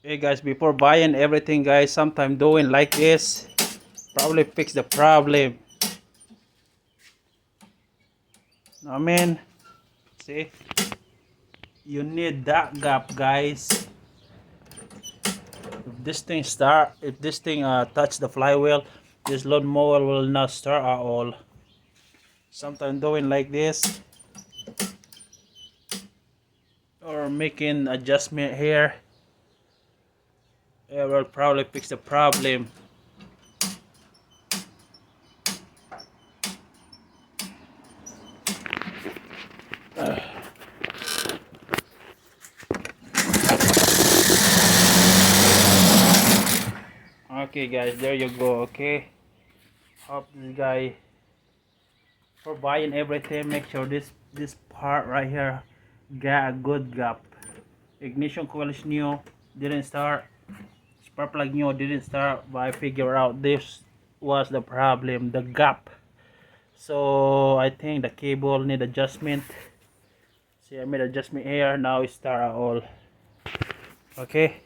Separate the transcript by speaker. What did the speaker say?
Speaker 1: Hey guys, before buying everything guys, sometime doing like this probably fix the problem. I mean, see, you need that gap guys. If this thing touch the flywheel, this lawnmower will not start at all. Sometime doing like this or making adjustment here, it will probably fix the problem. Okay guys, there you go. Okay, hope this guy, for buying everything, make sure this part right here got a good gap. Ignition coil is new, didn't start. Spark plug new, didn't start. But I figured out this was the problem, the gap. So I think the cable need adjustment. See, I made adjustment here. Now it start at all. Okay.